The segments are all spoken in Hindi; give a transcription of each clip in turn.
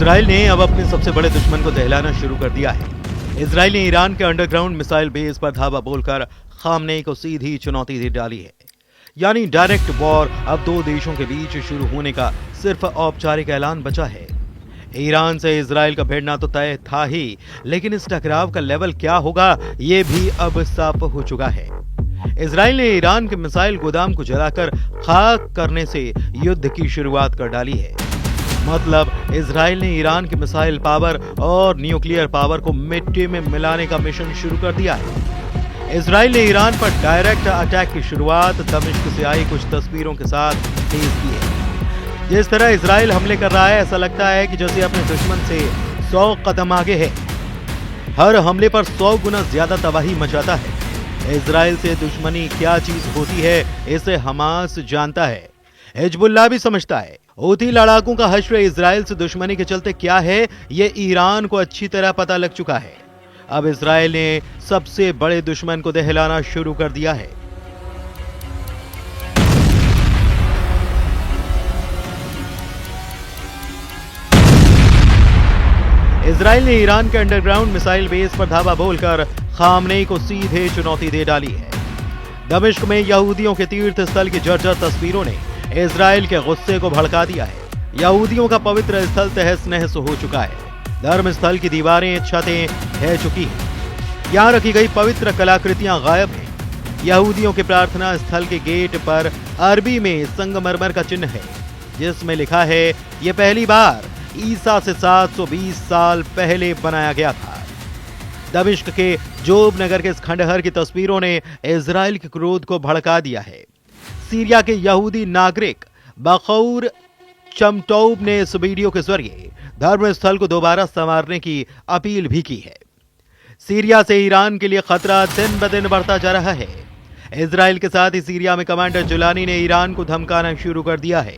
इजराइल ने अब अपने सबसे बड़े दुश्मन को दहलाना शुरू कर दिया है। इजराइल ने ईरान के अंडरग्राउंड मिसाइल बेस पर धावा बोलकर खामनेई को सीधी चुनौती दे डाली है। यानी डायरेक्ट वॉर अब दो देशों के बीच शुरू होने का सिर्फ औपचारिक ऐलान बचा है। ईरान से इजराइल का भिड़ना तो तय था ही, लेकिन इस टकराव का लेवल क्या होगा ये भी अब साफ हो चुका है। इजराइल ने ईरान के मिसाइल गोदाम को जलाकर खाक करने से युद्ध की शुरुआत कर डाली है। मतलब इजराइल ने ईरान के मिसाइल पावर और न्यूक्लियर पावर को मिट्टी में मिलाने का मिशन शुरू कर दिया है। इजराइल ने ईरान पर डायरेक्ट अटैक की शुरुआत दमिश्क से आई कुछ तस्वीरों के साथ तेज की है। जिस तरह इजराइल हमले कर रहा है, ऐसा लगता है कि जैसे अपने दुश्मन से 100 कदम आगे है। हर हमले पर 100 गुना ज्यादा तबाही मचाता है। इजराइल से दुश्मनी क्या चीज होती है इसे हमास जानता है, हिजबुल्लाह भी समझता है। हूथी लड़ाकों का हश्र इजराइल से दुश्मनी के चलते क्या है ये ईरान को अच्छी तरह पता लग चुका है। अब इजराइल ने सबसे बड़े दुश्मन को दहलाना शुरू कर दिया है। इजराइल ने ईरान के अंडरग्राउंड मिसाइल बेस पर धावा बोलकर खामनेई को सीधे चुनौती दे डाली है। दमिश्क में यहूदियों के तीर्थ स्थल की जर्जर तस्वीरों ने इजराइल के गुस्से को भड़का दिया है। यहूदियों का पवित्र स्थल तहस नहस हो चुका है। धर्म स्थल की दीवारें छतें ढह चुकी हैं। यहाँ रखी गई पवित्र कलाकृतियां गायब हैं। यहूदियों के प्रार्थना स्थल के गेट पर अरबी में संगमरमर का चिन्ह है, जिसमें लिखा है ये पहली बार ईसा से 720 साल पहले बनाया गया था। दमिश्क के जोब नगर के इस खंडहर की तस्वीरों ने इजराइल के क्रोध को भड़का दिया है। सीरिया के यहूदी नागरिक बखौर चमटौब ने इस वीडियो के जरिए धर्म स्थल को दोबारा संवारने की अपील भी की है। सीरिया से ईरान के लिए खतरा दिन ब दिन बढ़ता जा रहा है। इजराइल के साथ ही सीरिया में कमांडर जुलानी ने ईरान को धमकाना शुरू कर दिया है।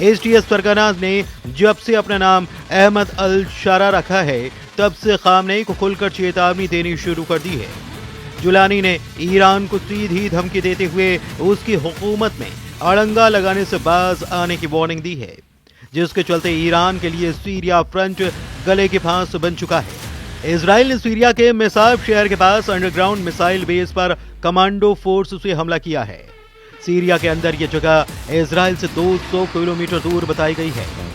एसटीएस फरगाना ने जब से अपना नाम अहमद अल शारा रखा है, तब से खामनेई को खुलकर चेतावनी देनी शुरू कर दी है। जुलानी ने ईरान को सीधी धमकी देते हुए उसकी हुकूमत में अड़ंगा लगाने से बाज आने की वार्निंग दी है, जिसके चलते ईरान के लिए सीरिया फ्रंट गले की फांस बन चुका है। इजराइल ने सीरिया के मेसाब शहर के पास अंडरग्राउंड मिसाइल बेस पर कमांडो फोर्स से हमला किया है। सीरिया के अंदर ये जगह इजराइल से 200 किलोमीटर दूर बताई गई है।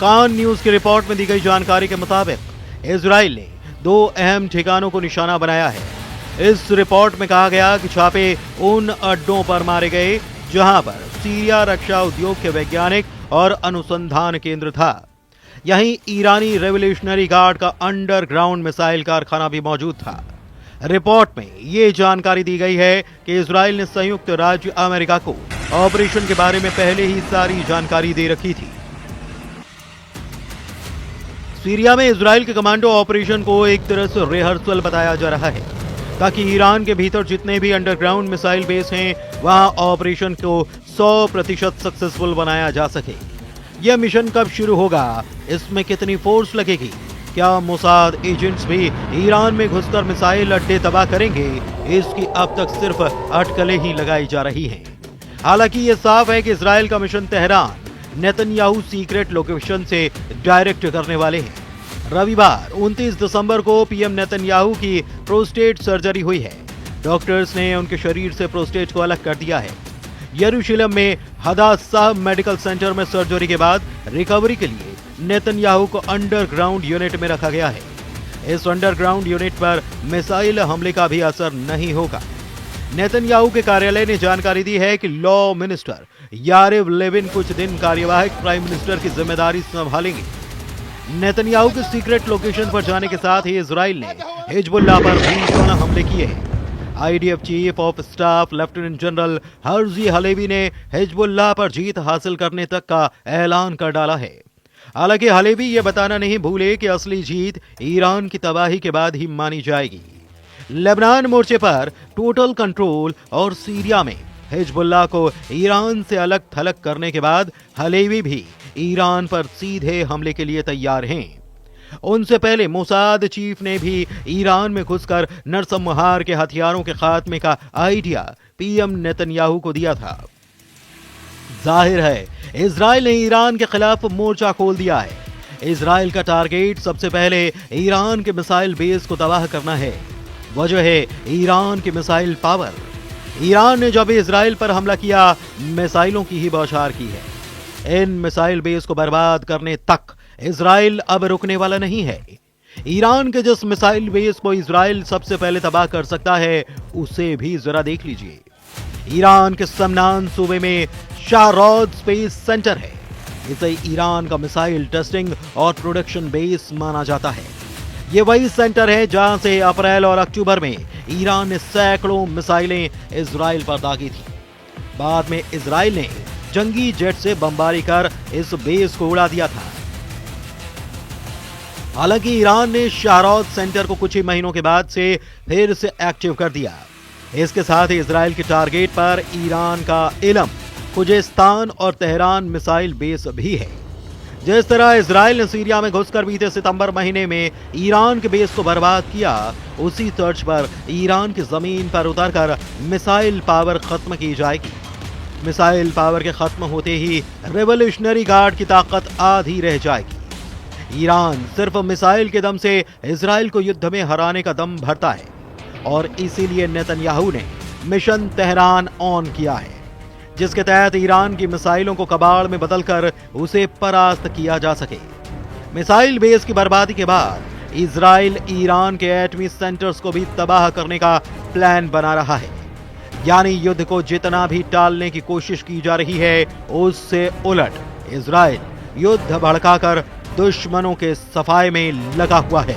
कान न्यूज की रिपोर्ट में दी गई जानकारी के मुताबिक इजराइल ने 2 अहम ठिकानों को निशाना बनाया है। इस रिपोर्ट में कहा गया कि छापे उन अड्डों पर मारे गए जहां पर सीरिया रक्षा उद्योग के वैज्ञानिक और अनुसंधान केंद्र था। यहीं ईरानी रेवोल्यूशनरी गार्ड का अंडरग्राउंड मिसाइल कारखाना भी मौजूद था। रिपोर्ट में ये जानकारी दी गई है कि इजराइल ने संयुक्त राज्य अमेरिका को ऑपरेशन के बारे में पहले ही सारी जानकारी दे रखी थी। सीरिया में इजराइल के कमांडो ऑपरेशन को एक तरह से रिहर्सल बताया जा रहा है, ताकि ईरान के भीतर जितने भी अंडरग्राउंड मिसाइल बेस हैं वहां ऑपरेशन को 100% सक्सेसफुल बनाया जा सके। यह मिशन कब शुरू होगा, इसमें कितनी फोर्स लगेगी, क्या मोसाद एजेंट्स भी ईरान में घुसकर मिसाइल अड्डे तबाह करेंगे, इसकी अब तक सिर्फ अटकलें ही लगाई जा रही हैं। हालांकि ये साफ है कि इजराइल का mission Tehran Netanyahu secret location से डायरेक्ट करने वाले हैं। रविवार 29 दिसंबर को पीएम नेतन्याहू की प्रोस्टेट सर्जरी हुई है। डॉक्टर्स ने उनके शरीर से प्रोस्टेट को अलग कर दिया है। यरूशलेम में हदासा मेडिकल सेंटर में सर्जरी के बाद रिकवरी के लिए नेतन्याहू को अंडरग्राउंड यूनिट में रखा गया है। इस अंडरग्राउंड यूनिट पर मिसाइल हमले का भी असर नहीं होगा। नेतन्याहू के कार्यालय ने जानकारी दी है कि लॉ मिनिस्टर यारिव लेविन कुछ दिन कार्यवाहक प्राइम मिनिस्टर की जिम्मेदारी संभालेंगे। नेतन्याहू के सीक्रेट लोकेशन पर जाने के साथ ही इजराइल ने हिजबुल्लाह पर भीषण हमले किए हैं। IDF chief of staff lieutenant general Herzi Halevi ने हिजबुल्लाह पर जीत हासिल करने तक का ऐलान कर डाला है। हालांकि हलेवी ये बताना नहीं भूले कि असली जीत ईरान की तबाही के बाद ही मानी जाएगी। लेबनान मोर्चे पर टोटल कंट्रोल और सीरिया में हिजबुल्लाह को ईरान से अलग थलग करने के बाद हलेवी भी ईरान पर सीधे हमले के लिए तैयार हैं। उनसे पहले मोसाद चीफ ने भी ईरान में घुसकर नरसंहार के हथियारों के खात्मे का आइडिया पीएम नेतन्याहू को दिया था। जाहिर है इजराइल ने ईरान के खिलाफ मोर्चा खोल दिया है। इजराइल का टारगेट सबसे पहले ईरान के मिसाइल बेस को तबाह करना है। वजह है ईरान की मिसाइल पावर। ईरान ने जब इजराइल पर हमला किया, मिसाइलों की ही बौछार की है। इन मिसाइल बेस को बर्बाद करने तक इजराइल अब रुकने वाला नहीं है। ईरान के जिस मिसाइल बेस को इजराइल सबसे पहले तबाह कर सकता है, उसे भी जरा देख लीजिए। ईरान के समनान सूबे में शाहरोद स्पेस सेंटर है। इसे ईरान का मिसाइल टेस्टिंग और प्रोडक्शन बेस माना जाता है। ये वही सेंटर है जहां से अप्रैल और अक्टूबर में ईरान ने सैकड़ों मिसाइलें इजराइल पर दागी थी। बाद में इजराइल ने जंगी जेट से बमबारी कर इस बेस को उड़ा दिया था। हालांकि ईरान ने शाहरोद सेंटर को कुछ ही महीनों के बाद से फिर से एक्टिव कर दिया। इसके साथ ही इजराइल के टारगेट पर ईरान का इलम, खुजेस्तान और तेहरान मिसाइल बेस भी है। जिस तरह इजराइल ने सीरिया में घुसकर बीते सितंबर महीने में ईरान के बेस को बर्बाद किया, उसी तर्ज पर ईरान की जमीन पर उतरकर मिसाइल पावर खत्म की जाएगी। मिसाइल पावर के खत्म होते ही रेवोल्यूशनरी गार्ड की ताकत आधी रह जाएगी। ईरान सिर्फ मिसाइल के दम से इजराइल को युद्ध में हराने का दम भरता है और इसीलिए नेतन्याहू ने मिशन तेहरान ऑन किया है, जिसके तहत ईरान की मिसाइलों को कबाड़ में बदलकर उसे परास्त किया जा सके। मिसाइल बेस की बर्बादी के बाद इजराइल ईरान के एटमी सेंटर्स को भी तबाह करने का प्लान बना रहा है। यानी युद्ध को जितना भी टालने की कोशिश की जा रही है, उससे उलट इजराइल युद्ध भड़काकर दुश्मनों के सफाए में लगा हुआ है।